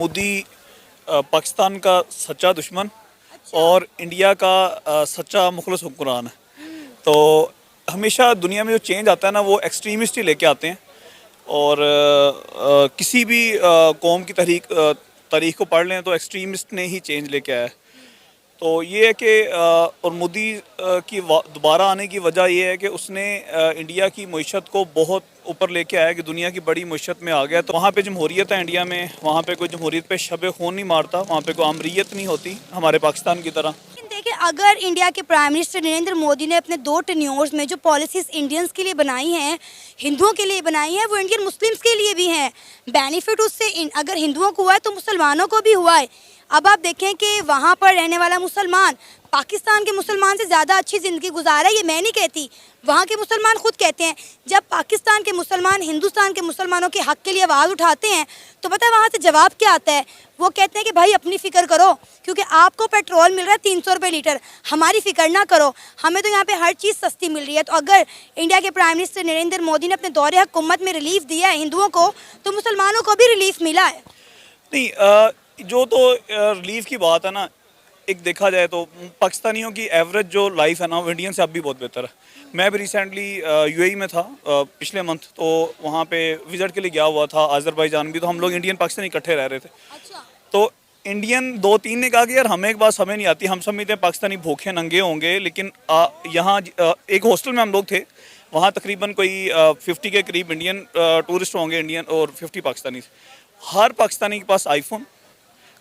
मोदी पाकिस्तान का सच्चा दुश्मन और इंडिया का सच्चा मुखलस हुक्मरान है। तो हमेशा दुनिया में जो चेंज आता है ना, वो एक्सट्रीमिस्ट ही लेके आते हैं। और किसी भी कौम की तारीख को पढ़ लें तो एक्सट्रीमिस्ट ने ही चेंज लेके आया है। तो ये है कि और मोदी की दोबारा आने की वजह ये है कि उसने इंडिया की मईशत को बहुत ऊपर लेके आया कि दुनिया की बड़ी मईशत में आ गया। तो वहाँ पे जमहूरियत है इंडिया में, वहाँ पे कोई जमहूरियत पे शब खून नहीं मारता, वहाँ पे कोई आमरीत नहीं होती हमारे पाकिस्तान की तरह। देखिए, अगर इंडिया के प्राइम मिनिस्टर नरेंद्र मोदी ने अपने 2 टेन्योर्स में जो पॉलिसीज इंडियंस के लिए बनाई हैं, हिंदुओं के लिए बनाई हैं, वो इंडियन मुस्लिम्स के लिए भी हैं। बेनिफिट उससे अगर हिंदुओं को हुआ है तो मुसलमानों को भी हुआ है। अब आप देखें कि वहाँ पर रहने वाला मुसलमान पाकिस्तान के मुसलमान से ज़्यादा अच्छी ज़िंदगी गुजारा है। ये मैं नहीं कहती, वहाँ के मुसलमान खुद कहते हैं। जब पाकिस्तान के मुसलमान हिंदुस्तान के मुसलमानों के हक़ के लिए आवाज़ उठाते हैं तो पता है वहाँ से जवाब क्या आता है? वो कहते हैं कि भाई अपनी फ़िक्र करो, क्योंकि आपको पेट्रोल मिल रहा है 300 रुपये लीटर, हमारी फ़िक्र ना करो, हमें तो यहाँ पे हर चीज़ सस्ती मिल रही है। तो अगर इंडिया के प्राइम मिनिस्टर नरेंद्र मोदी ने अपने दौरे हुकूमत में रिलीफ दिया है हिंदुओं को, तो मुसलमानों को भी रिलीफ मिला है। नहीं, जो तो रिलीफ की बात है ना, एक देखा जाए तो पाकिस्तानियों की एवरेज जो लाइफ है ना, वो इंडियन से अब भी बहुत बेहतर है। मैं भी रिसेंटली यूएई में था पिछले मंथ, तो वहाँ पे विजिट के लिए गया हुआ था, आज़रबाईजान भी। तो हम लोग इंडियन पाकिस्तानी इकट्ठे रह रहे थे। अच्छा। तो इंडियन 2-3 ने कहा कि यार हमें एक बात समझ नहीं आती, हम समझते हैं पाकिस्तानी भूखे नंगे होंगे, लेकिन यहाँ एक हॉस्टल में हम लोग थे, वहाँ तकरीबन कोई 50 के करीब इंडियन टूरिस्ट होंगे, इंडियन, और 50 पाकिस्तानी। हर पाकिस्तानी के पास आईफोन,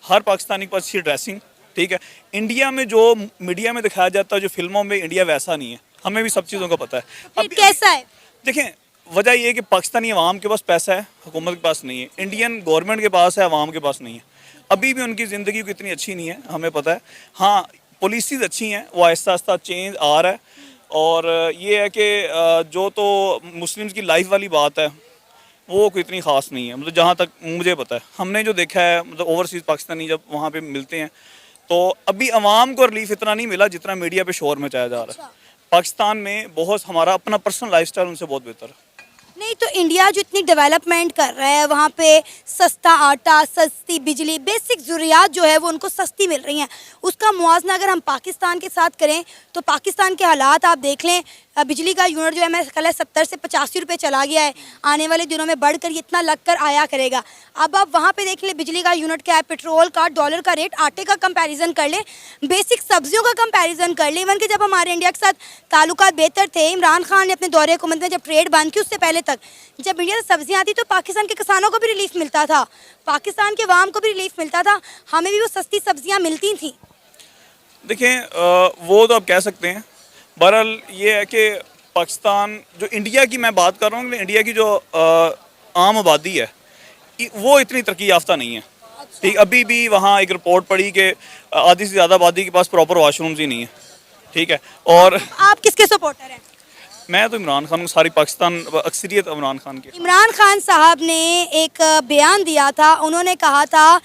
हर पाकिस्तानी के पास अच्छी ड्रेसिंग, ठीक है। इंडिया में जो मीडिया में दिखाया जाता है, जो फिल्मों में, इंडिया वैसा नहीं है। हमें भी सब चीज़ों का पता है। फिर कैसा है? देखें, वजह ये है कि पाकिस्तानी अवाम के पास पैसा है, हुकूमत के पास नहीं है। इंडियन गवर्नमेंट के पास है, अवाम के पास नहीं है। अभी भी उनकी ज़िंदगी इतनी अच्छी नहीं है, हमें पता है। हाँ, पॉलिसीज़ अच्छी हैं, वो आहिस्ता आहिस्ता चेंज आ रहा है। और ये है कि जो तो मुस्लिम्स की लाइफ वाली बात है, वो कोई इतनी ख़ास नहीं है। मतलब जहाँ तक मुझे पता है, हमने जो देखा है, मतलब ओवरसीज़ पाकिस्तानी जब वहाँ पे मिलते हैं, तो अभी अवाम को रिलीफ इतना नहीं मिला जितना मीडिया पे शोर मचाया जा रहा है। पाकिस्तान में बहुत हमारा अपना पर्सनल लाइफस्टाइल उनसे बहुत बेहतर है। नहीं तो इंडिया जो इतनी डेवलपमेंट कर रहा है, वहाँ पे सस्ता आटा, सस्ती बिजली, बेसिक ज़रूरियात जो है वो उनको सस्ती मिल रही हैं। उसका मुआवजा अगर हम पाकिस्तान के साथ करें तो पाकिस्तान के हालात आप देख लें। बिजली का यूनिट जो है, मैं कल 70 से 85 रुपये चला गया है। आने वाले दिनों में बढ़कर ये इतना लग कर आया करेगा। अब आप वहाँ पे देख लें बिजली का यूनिट क्या है, पेट्रोल का, डॉलर का रेट, आटे का कंपैरिजन कर लें, बेसिक सब्जियों का कंपैरिजन कर लें। इवन कि जब हमारे इंडिया के साथ ताल्लुकात बेहतर थे, इमरान खान ने अपने दौरे हुकूमत में जब ट्रेड बंद की, उससे पहले तक जब इंडिया से सब्जियाँ आती तो पाकिस्तान के किसानों को भी रिलीफ मिलता था, पाकिस्तान के अवाम को भी रिलीफ मिलता था, हमें भी वो सस्ती सब्जियाँ मिलती थी। देखें, वो तो आप कह सकते हैं। बहरहाल ये है कि पाकिस्तान, जो इंडिया की मैं बात कर रहा हूँ, इंडिया की जो आम आबादी है, वो इतनी तरक्की याफ्ता नहीं है। ठीक, अभी भी वहाँ एक रिपोर्ट पड़ी कि आधी से ज़्यादा आबादी के पास प्रॉपर वाशरूम्स ही नहीं है, ठीक है। और आप किसके सपोर्टर हैं? मैं तो इमरान खान, सारी पाकिस्तान अक्सरियत इमरान खान की। इमरान खान साहब ने एक बयान दिया था, उन्होंने कहा था,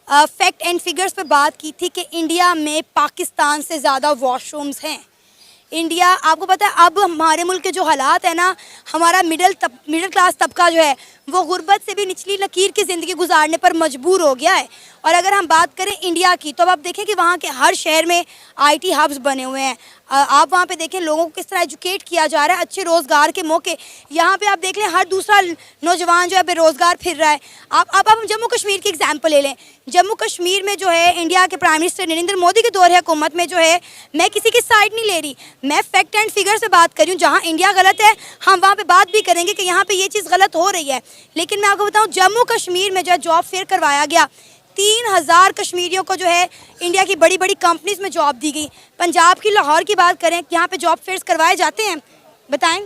फैक्ट एंड फिगर्स पे बात की थी कि इंडिया में पाकिस्तान से ज़्यादा वॉशरूम्स हैं। इंडिया, आपको पता है अब हमारे मुल्क के जो हालात है ना, हमारा मिडिल क्लास तबका जो है वो गुर्बत से भी निचली लकीर की ज़िंदगी गुजारने पर मजबूर हो गया है। और अगर हम बात करें इंडिया की, तो अब आप देखें कि वहाँ के हर शहर में आईटी हब्स बने हुए हैं। आप वहाँ पे देखें लोगों को किस तरह एजुकेट किया जा रहा है, अच्छे रोज़गार के मौके। यहाँ पे आप देख लें हर दूसरा नौजवान जो है बेरोज़गार फिर रहा है। अब हम जम्मू कश्मीर की एग्जाम्पल ले लें। जम्मू कश्मीर में जो है इंडिया के प्राइम मिनिस्टर नरेंद्र मोदी के दौरे हुकूमत में जो है, मैं किसी की साइड नहीं ले रही, मैं फैक्ट एंड फिगर से बात कर रही हूँ। जहाँ इंडिया गलत है हम वहाँ पे बात भी करेंगे कि यहाँ पे ये चीज़ गलत हो रही है। लेकिन मैं आपको बताऊँ, जम्मू कश्मीर में जो है जॉब फेयर करवाया गया, 3000 कश्मीरियों को जो है इंडिया की बड़ी बड़ी कंपनीज में जॉब दी गई। पंजाब की लाहौर की बात करें, यहाँ पे जॉब फेयर्स करवाए जाते हैं, बताएं।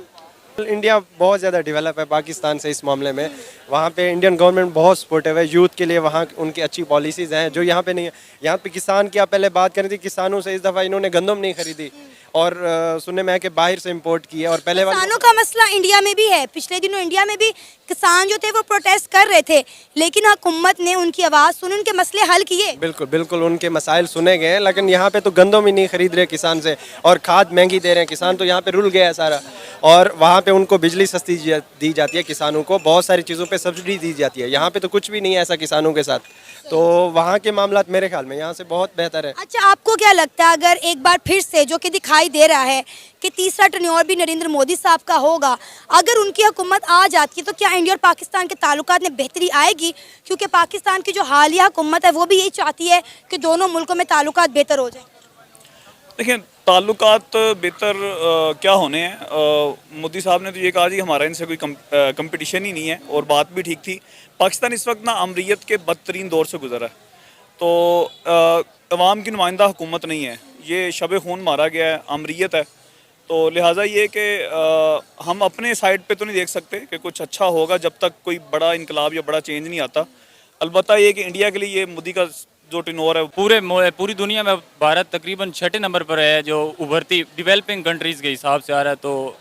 इंडिया बहुत ज़्यादा डेवलप है पाकिस्तान से इस मामले में। वहाँ पे इंडियन गवर्नमेंट बहुत सपोर्टिव है यूथ के लिए, वहाँ उनकी अच्छी पॉलिसीज़ हैं जो यहाँ पे नहीं है। यहाँ पे किसान की आप पहले बात करें थी, किसानों से इस दफ़ा इन्होंने गंदम नहीं खरीदी, और सुनने में है कि बाहर से इंपोर्ट की है। और पहले वाली किसानों का मसला इंडिया में भी है। पिछले दिनों इंडिया में भी किसान जो थे वो प्रोटेस्ट कर रहे थे, लेकिन हुकूमत ने उनकी आवाज़ सुनी, उनके मसले हल किए। बिल्कुल बिल्कुल उनके मसाइल सुने गए हैं, लेकिन यहाँ पे तो गंदम ही नहीं खरीद रहे किसान से, और खाद महंगी दे रहे हैं। किसान तो यहाँ पे रुल गया है सारा। और वहाँ पे उनको बिजली सस्ती दी जाती है, किसानों को बहुत सारी चीज़ों पे सब्सिडी दी जाती है। यहाँ पे तो कुछ भी नहीं है ऐसा किसानों के साथ। तो वहाँ के मामलात मेरे ख्याल में यहाँ से बहुत बेहतर है। अच्छा, आपको क्या लगता है अगर एक बार फिर से, जो कि दिखाई दे रहा है कि तीसरा टर्न्योर भी नरेंद्र मोदी साहब का होगा, अगर उनकी हुकूमत आ जाती है तो क्या इंडिया और पाकिस्तान के ताल्लुकात में बेहतरी आएगी? क्योंकि पाकिस्तान की जो हालिया हुकूमत है वो भी यही चाहती है कि दोनों मुल्कों में ताल्लुकात बेहतर हो जाए। देखिए, ताल्लुकात बेहतर क्या होने हैं। मोदी साहब ने तो ये कहा जी हमारा इनसे कोई कंपटीशन ही नहीं है, और बात भी ठीक थी। पाकिस्तान इस वक्त ना अमरीत के बदतरीन दौर से गुजरा है। तो अवाम की नुमाइंदा हुकूमत नहीं है, ये शब खून मारा गया है, अमरीत है। तो लिहाजा ये कि हम अपने साइड पे तो नहीं देख सकते कि कुछ अच्छा होगा जब तक कोई बड़ा इनकलाब या बड़ा चेंज नहीं आता। अलबत्ता ये कि इंडिया के लिए ये मोदी का जो टेनोर है, पूरी दुनिया में भारत तकरीबन 6ठे नंबर पर है जो उभरती डेवलपिंग कंट्रीज़ के हिसाब से आ रहा है। तो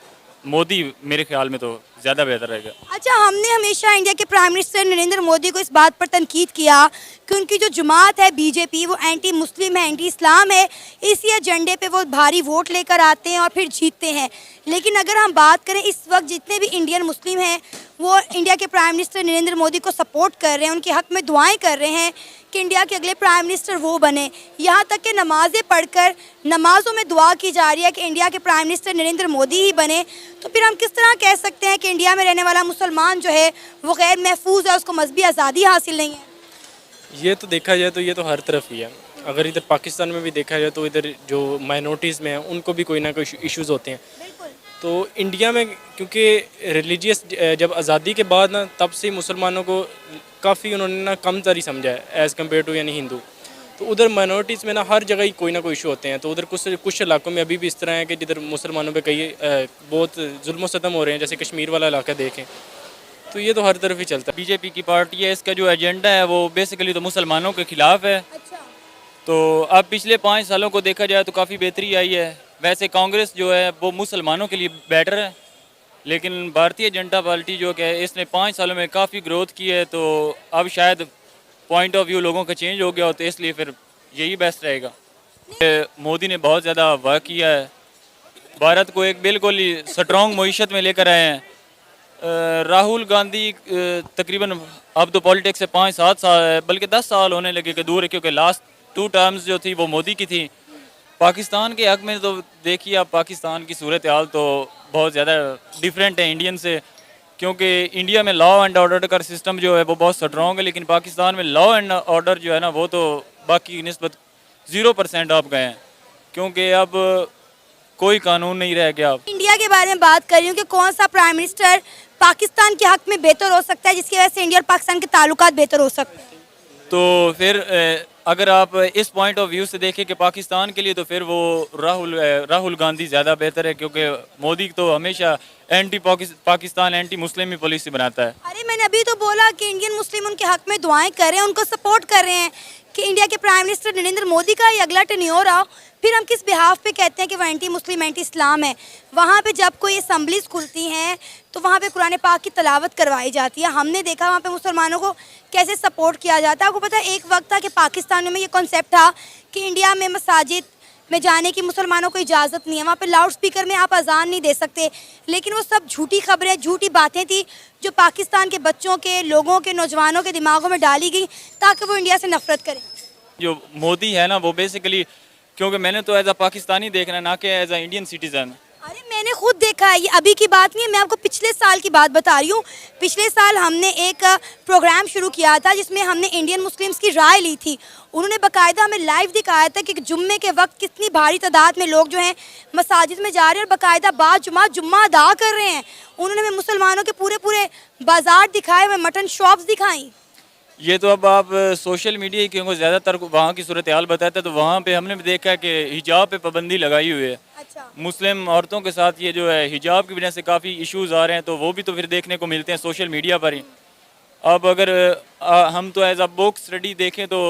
मोदी मेरे ख्याल में तो ज़्यादा बेहतर रहेगा। अच्छा, हमने हमेशा इंडिया के प्राइम मिनिस्टर नरेंद्र मोदी को इस बात पर तनकीद किया कि उनकी जो जमात है बीजेपी, वो एंटी मुस्लिम है, एंटी इस्लाम है। इसी एजेंडे पे वो भारी वोट लेकर आते हैं और फिर जीतते हैं। लेकिन अगर हम बात करें, इस वक्त जितने भी इंडियन मुस्लिम हैं वो इंडिया के प्राइम मिनिस्टर नरेंद्र मोदी को सपोर्ट कर रहे हैं, उनके हक में दुआएं कर रहे हैं कि इंडिया के अगले प्राइम मिनिस्टर वो बने। यहाँ तक कि नमाज़ें पढ़कर नमाज़ों में दुआ की जा रही है कि इंडिया के प्राइम मिनिस्टर नरेंद्र मोदी ही बने। तो फिर हम किस तरह कह सकते हैं कि इंडिया में रहने वाला मुसलमान जो है वो गैर महफूज है, उसको मजहबी आज़ादी हासिल नहीं है? ये तो देखा जाए तो ये तो हर तरफ ही है। अगर इधर पाकिस्तान में भी देखा जाए तो इधर जो माइनॉरिटीज़ में हैं उनको भी कोई ना कोई इश्यूज़ होते हैं। तो इंडिया में क्योंकि रिलीजियस जब आज़ादी के बाद ना, तब से मुसलमानों को काफ़ी उन्होंने ना कम तरी समझा है एज़ कम्पेयर टू यानी हिंदू। तो उधर माइनॉरिटीज़ में ना हर जगह ही कोई ना कोई इशू होते हैं। तो उधर कुछ इलाकों में अभी भी इस तरह है कि जिधर मुसलमानों पे कई बहुत जुल्म सितम हो रहे हैं, जैसे कश्मीर वाला इलाका देखें। तो ये तो हर तरफ ही चलता है। बीजेपी की पार्टी है, इसका जो एजेंडा है वो बेसिकली तो मुसलमानों के खिलाफ है। तो अब पिछले 5 सालों को देखा जाए तो काफ़ी बेहतरी आई है। वैसे कांग्रेस जो है वो मुसलमानों के लिए बेटर है, लेकिन भारतीय जनता पार्टी जो कि इसने 5 सालों में काफ़ी ग्रोथ की है। तो अब शायद पॉइंट ऑफ व्यू लोगों का चेंज हो गया हो, तो इसलिए फिर यही बेस्ट रहेगा। मोदी ने बहुत ज़्यादा वर्क किया है, भारत को एक बिल्कुल ही स्ट्रॉन्ग मईशत में लेकर आए हैं। राहुल गांधी तकरीबन अब तो पॉलिटिक्स से 5-7 साल बल्कि 10 साल होने लगे कि दूर है, क्योंकि लास्ट 2 टर्म्स जो थी वो मोदी की थी। पाकिस्तान के हक़ में तो देखिए आप, पाकिस्तान की सूरत हाल तो बहुत ज़्यादा डिफरेंट है इंडियन से, क्योंकि इंडिया में लॉ एंड ऑर्डर का सिस्टम जो है वो बहुत स्ट्रॉन्ग है, लेकिन पाकिस्तान में लॉ एंड ऑर्डर जो है ना वो तो बाकी की निस्बत 0% आप गए हैं, क्योंकि अब कोई कानून नहीं रह गया। अब इंडिया के बारे में बात कर रही हूँ कि कौन सा प्राइम मिनिस्टर पाकिस्तान के हक में बेहतर हो सकता है, जिसकी वजह से इंडिया और पाकिस्तान के ताल्लुकात बेहतर हो सकते हैं। तो फिर अगर आप इस पॉइंट ऑफ व्यू से देखें कि पाकिस्तान के लिए, तो फिर वो राहुल गांधी ज़्यादा बेहतर है, क्योंकि मोदी तो हमेशा एंटी पाकिस्तान एंटी मुस्लिम ही पॉलिसी बनाता है। अरे मैंने अभी तो बोला कि इंडियन मुस्लिम उनके हक में दुआएं कर रहे हैं, उनको सपोर्ट कर रहे हैं कि इंडिया के प्राइम मिनिस्टर नरेंद्र मोदी का ये अगला टेन्योर आओ। फिर हम किस बिहाफ पे कहते हैं कि वो एंटी मुस्लिम एंटी इस्लाम है? वहाँ पे जब कोई असम्बलीज खुलती हैं तो वहाँ पे कुरान पाक की तलावत करवाई जाती है। हमने देखा वहाँ पे मुसलमानों को कैसे सपोर्ट किया जाता है। आपको पता है एक वक्त था कि पाकिस्तान में ये कॉन्सेप्ट था कि इंडिया में मसाजिद में जाने की मुसलमानों को इजाज़त नहीं है, वहाँ पे लाउड स्पीकर में आप अजान नहीं दे सकते। लेकिन वो सब झूठी खबरें, झूठी बातें थी जो पाकिस्तान के बच्चों के, लोगों के, नौजवानों के दिमागों में डाली गई ताकि वो इंडिया से नफरत करें। जो मोदी है ना वो बेसिकली, क्योंकि मैंने तो एज अ पाकिस्तानी देखना है, ना कि एज अ इंडियन सिटीज़न। अरे मैंने खुद देखा है, ये अभी की बात नहीं है, मैं आपको पिछले साल की बात बता रही हूँ। पिछले साल हमने एक प्रोग्राम शुरू किया था जिसमें हमने इंडियन मुस्लिम्स की राय ली थी। उन्होंने बाकायदा हमें लाइव दिखाया था कि जुम्मे के वक्त कितनी भारी तादाद में लोग जो हैं मसाजिद में जा रहे हैं और बाकायदा बाद जुम्मा अदा कर रहे हैं। उन्होंने हमें मुसलमानों के पूरे बाजार दिखाए, हमें मटन शॉप्स दिखाई। ये तो अब आप सोशल मीडिया ही, क्योंकि ज़्यादातर वहाँ की सूरत हाल बताते हैं, तो वहाँ पे हमने भी देखा है कि हिजाब पे पाबंदी लगाई हुई है। अच्छा। मुस्लिम औरतों के साथ ये जो है हिजाब की वजह से काफ़ी इश्यूज़ आ रहे हैं, तो वो भी तो फिर देखने को मिलते हैं सोशल मीडिया पर ही। अब अगर हम तो एज अ बुक स्टडी देखें तो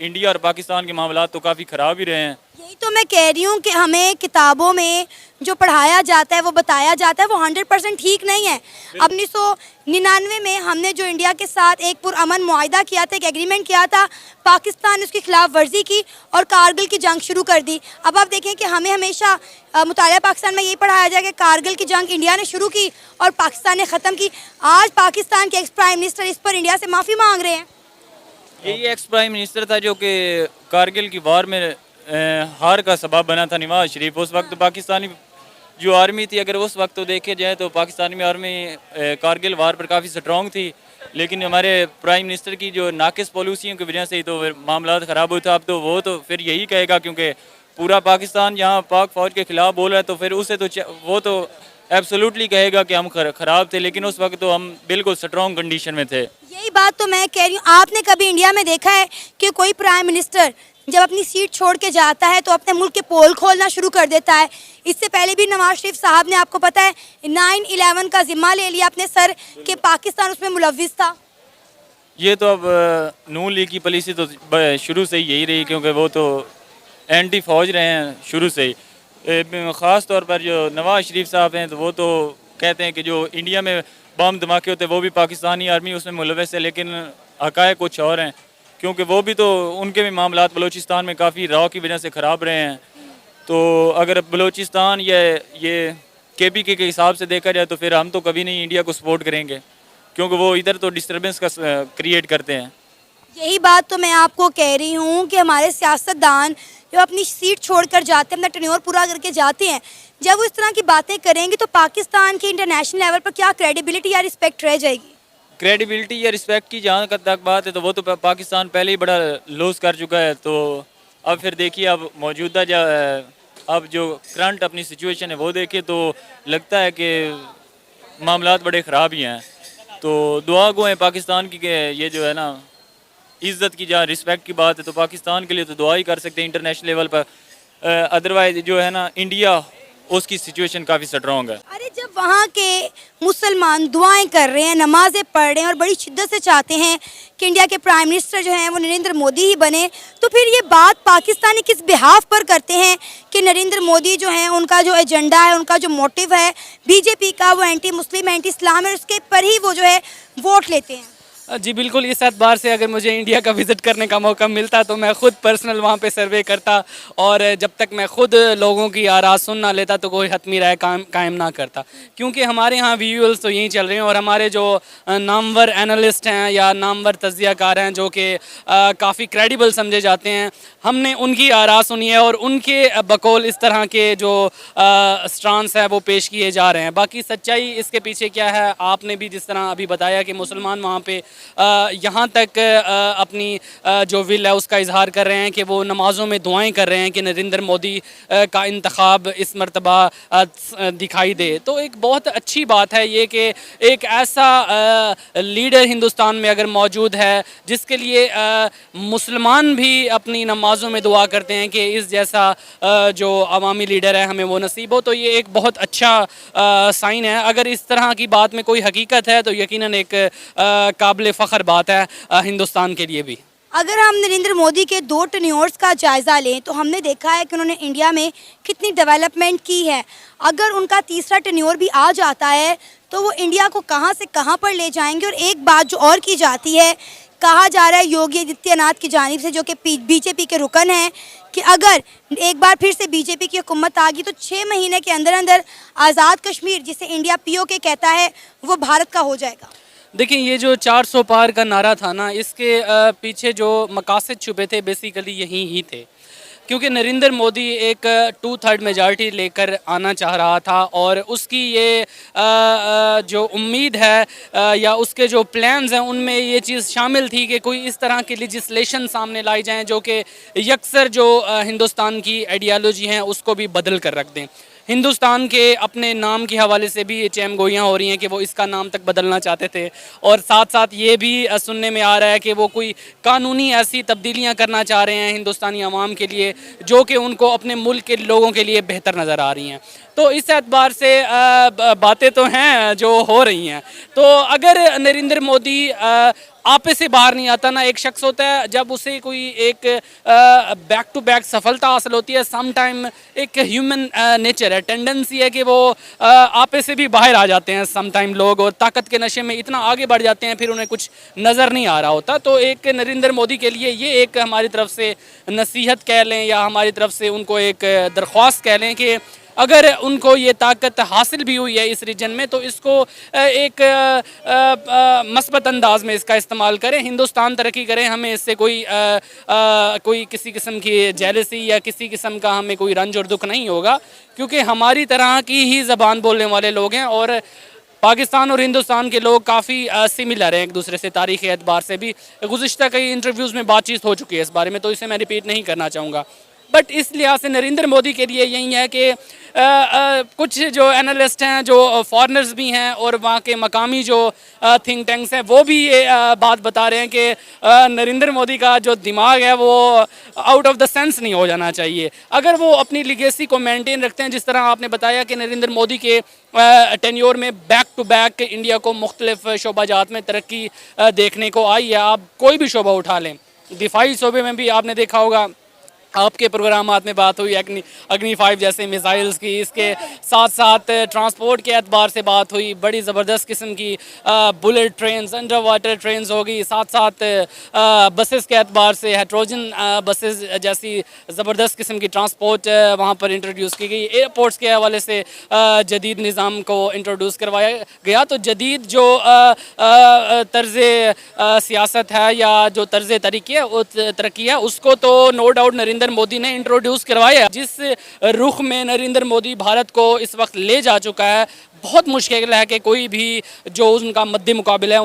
इंडिया और पाकिस्तान के मामला तो काफ़ी ख़राब ही रहे हैं। यही तो मैं कह रही हूँ कि हमें किताबों में जो पढ़ाया जाता है, वो बताया जाता है, वो 100% ठीक नहीं है। अब 1999 में हमने जो इंडिया के साथ एक पुरअमन मुआहिदा किया था, एक एग्रीमेंट किया था, पाकिस्तान ने उसकी खिलाफ वर्जी की और कारगिल की जंग शुरू कर दी। अब आप देखें कि हमें हमेशा मुतालिया पाकिस्तान में यही पढ़ाया जाए कि कारगिल की जंग इंडिया ने शुरू की और पाकिस्तान ने ख़त्म की। आज पाकिस्तान के एक्स प्राइम मिनिस्टर इस पर इंडिया से माफ़ी मांग रहे हैं। यही एक्स प्राइम मिनिस्टर था जो कि कारगिल की वार में हार का सबब बना था, नवाज शरीफ। उस वक्त पाकिस्तानी जो आर्मी थी, अगर उस वक्त तो देखे जाए तो पाकिस्तानी आर्मी कारगिल वार पर काफ़ी स्ट्रॉन्ग थी, लेकिन हमारे प्राइम मिनिस्टर की जो नाकिस पॉलिसियों की वजह से ही तो मामला ख़राब हुआ था। अब तो वो तो फिर यही कहेगा, क्योंकि पूरा पाकिस्तान यहाँ पाक फ़ौज के ख़िलाफ़ बोल रहा है, तो फिर उसे तो वो तो एब्सोल्युटली कहेगा कि हम ख़राब थे, लेकिन उस वक्त तो हम बिल्कुल स्ट्रॉन्ग कंडीशन में थे। यही बात तो मैं कह रही हूँ। आपने कभी इंडिया में देखा है कि कोई प्राइम मिनिस्टर जब अपनी सीट छोड़ के जाता है तो अपने मुल्क के पोल खोलना शुरू कर देता है? इससे पहले भी नवाज शरीफ साहब ने, आपको पता है, 9/11 का जिम्मा ले लिया अपने सर कि पाकिस्तान उसमें मुलव्विस था। ये तो अब नून लीग की पॉलिसी तो शुरू से ही यही रही, क्योंकि वो तो एंटी फौज रहे हैं शुरू से ही। ख़ास तौर पर जो नवाज शरीफ साहब हैं, तो वो तो कहते हैं कि जो इंडिया में बम धमाके होते हैं वो भी पाकिस्तानी आर्मी उसमें मुलव्वस है, लेकिन हक़ाइक़ कुछ और हैं, क्योंकि वो भी तो उनके भी मामलात बलूचिस्तान में काफ़ी रॉ की वजह से ख़राब रहे हैं। तो अगर बलूचिस्तान या ये KPK के हिसाब से देखा जाए तो फिर हम तो कभी नहीं इंडिया को सपोर्ट करेंगे, क्योंकि वो इधर तो डिस्टर्बेंस का क्रिएट करते हैं। यही बात तो मैं आपको कह रही हूँ कि हमारे सियासतदान जो अपनी सीट छोड़कर जाते हैं, अपना टेन्योर पूरा करके जाते हैं, जब वो इस तरह की बातें करेंगे तो पाकिस्तान की इंटरनेशनल लेवल पर क्या क्रेडिबिलिटी या रिस्पेक्ट रह जाएगी? क्रेडिबिलिटी या रिस्पेक्ट की जहाँ तक बात है तो वो तो पाकिस्तान पहले ही बड़ा लॉस कर चुका है। तो अब फिर देखिए, अब मौजूदा अब जो करंट अपनी सिचुएशन है वो देखिए तो लगता है कि मामलात बड़े ख़राब ही हैं। तो दुआ गो है पाकिस्तान की कि ये जो है ना, इज़्ज़त की जहाँ रिस्पेक्ट की बात है तो पाकिस्तान के लिए तो दुआ ही कर सकते हैं इंटरनेशनल लेवल पर। अदरवाइज जो है ना, इंडिया उसकी सिचुएशन काफ़ी स्ट्रॉन्ग है। अरे जब वहाँ के मुसलमान दुआएं कर रहे हैं, नमाजें पढ़ रहे हैं और बड़ी शिद्दत से चाहते हैं कि इंडिया के प्राइम मिनिस्टर जो हैं वो नरेंद्र मोदी ही बने, तो फिर ये बात पाकिस्तानी किस बिहाफ पर करते हैं कि नरेंद्र मोदी जो हैं, उनका जो एजेंडा है, उनका जो मोटिव है बीजेपी का, वो एंटी मुस्लिम, एंटी इस्लाम है, उसके पर ही वो जो है वोट लेते हैं? जी बिल्कुल, इस एतबार से अगर मुझे इंडिया का विज़िट करने का मौका मिलता तो मैं ख़ुद पर्सनल वहाँ पे सर्वे करता, और जब तक मैं ख़ुद लोगों की आराज़ सुन ना लेता तो कोई हतमी राय कायम ना करता, क्योंकि हमारे यहाँ विजुअल्स तो यही चल रहे हैं और हमारे जो नामवर एनालिस्ट हैं या नामवर तज्ज़ियाकार हैं जो कि काफ़ी क्रेडिबल समझे जाते हैं, हमने उनकी आराज़ सुनी है और उनके बकौल इस तरह के जो स्टांस है वो पेश किए जा रहे हैं। बाकी सच्चाई इसके पीछे क्या है, आपने भी जिस तरह अभी बताया कि मुसलमान वहाँ पे यहाँ तक अपनी जो विल है उसका इजहार कर रहे हैं कि वो नमाज़ों में दुआएं कर रहे हैं कि नरेंद्र मोदी का इंतखाब इस मरतबा दिखाई दे। तो एक बहुत अच्छी बात है ये कि एक ऐसा लीडर हिंदुस्तान में अगर मौजूद है जिसके लिए मुसलमान भी अपनी नमाज़ों में दुआ करते हैं कि इस जैसा जो अवामी लीडर है हमें वो नसीब हो, तो ये एक बहुत अच्छा साइन है। अगर इस तरह की बात में कोई हकीकत है तो यकीनन एक काबिल फ़ख्र बात है हिंदुस्तान के लिए भी। अगर हम नरेंद्र मोदी के 2 टेन्योर्स का जायज़ा लें तो हमने देखा है कि उन्होंने इंडिया में कितनी डेवलपमेंट की है। अगर उनका तीसरा टेन्योर भी आ जाता है तो वो इंडिया को कहां से कहां पर ले जाएंगे। और एक बात जो और की जाती है, कहा जा रहा है योगी आदित्यनाथ की जानिब से, जो कि बीजेपी के रुकन हैं, कि अगर एक बार फिर से बीजेपी की हुकूमत आ गई तो 6 महीने के अंदर अंदर आज़ाद कश्मीर, जिसे इंडिया POK कहता है, वो भारत का हो जाएगा। देखिए, ये जो 400 पार का नारा था ना, इसके पीछे जो मकासद छुपे थे बेसिकली यही ही थे, क्योंकि नरेंद्र मोदी एक 2/3 मेजॉरिटी लेकर आना चाह रहा था और उसकी ये जो उम्मीद है या उसके जो प्लान्स हैं उनमें ये चीज़ शामिल थी कि कोई इस तरह की लेजिस्लेशन सामने लाई जाएँ जो कि यकसर जो हिंदुस्तान की आइडियालॉजी हैं उसको भी बदल कर रख दें। हिंदुस्तान के अपने नाम के हवाले से भी ये चहमगोइयाँ हो रही हैं कि वो इसका नाम तक बदलना चाहते थे, और साथ साथ ये भी सुनने में आ रहा है कि वो कोई कानूनी ऐसी तब्दीलियाँ करना चाह रहे हैं हिंदुस्तानी अवाम के लिए जो कि उनको अपने मुल्क के लोगों के लिए बेहतर नज़र आ रही हैं। तो इस एतबार से बातें तो हैं जो हो रही हैं। तो अगर नरेंद्र मोदी आपे से बाहर नहीं आता। ना एक शख्स होता है जब उसे कोई एक बैक टू बैक सफलता हासिल होती है, सम टाइम एक ह्यूमन नेचर है, टेंडेंसी है कि वो आपे से भी बाहर आ जाते हैं सम टाइम लोग, और ताकत के नशे में इतना आगे बढ़ जाते हैं फिर उन्हें कुछ नज़र नहीं आ रहा होता। तो एक नरेंद्र मोदी के लिए ये एक हमारी तरफ से नसीहत कह लें या हमारी तरफ से उनको एक दरख्वास्त कह लें कि अगर उनको ये ताकत हासिल भी हुई है इस रीजन में तो इसको एक मस्बत अंदाज में इसका इस्तेमाल करें, हिंदुस्तान तरक्की करें, हमें इससे कोई किसी किस्म की जेलसी या किसी किस्म का हमें कोई रंज और दुख नहीं होगा, क्योंकि हमारी तरह की ही ज़बान बोलने वाले लोग हैं और पाकिस्तान और हिंदुस्तान के लोग काफ़ी सिमिलर हैं एक दूसरे से, तारीख़ी एतबार से भी। गुज़िश्ता कई इंटरव्यूज़ में बातचीत हो चुकी है इस बारे में, तो इसे मैं रिपीट नहीं करना चाहूँगा। बट इस लिहाज से नरेंद्र मोदी के लिए यही है कि कुछ जो एनालिस्ट हैं, जो फॉरेनर्स भी हैं और वहाँ के मकामी जो थिंक टैंक्स हैं, वो भी ये बात बता रहे हैं कि नरेंद्र मोदी का जो दिमाग है वो आउट ऑफ द सेंस नहीं हो जाना चाहिए। अगर वो अपनी लिगेसी को मेंटेन रखते हैं, जिस तरह आपने बताया कि नरेंद्र मोदी के टेन्योर में बैक टू बैक इंडिया को मुख्तलिफ शोबाजात में तरक्की देखने को आई है। आप कोई भी शोबा उठा लें, दिफाई शोबे में भी आपने देखा होगा, आपके प्रोग्रामात में बात हुई अग्नि 5 जैसे मिसाइल्स की, इसके साथ साथ ट्रांसपोर्ट के एतबार से बात हुई, बड़ी ज़बरदस्त किस्म की bullet trains, under water trains होगी, साथ साथ बसेस के एतबार से हाइड्रोजन बसेस जैसी ज़बरदस्त किस्म की ट्रांसपोर्ट वहाँ पर इंट्रोड्यूस की गई। एयरपोर्ट्स के हवाले से जदीद निज़ाम को इंट्रोड्यूस करवाया गया। तो जदीद जो तर्ज़ सियासत है या जो तर्ज़ तरक्की है उसको तो नो डाउट नरेंद्र मोदी ने इंट्रोड्यूस करवाया। जिस रुख में नरेंद्र मोदी भारत को इस वक्त ले जा चुका है, बहुत मुश्किल है कि कोई भी जो उनका मद्दे मुकाबिला है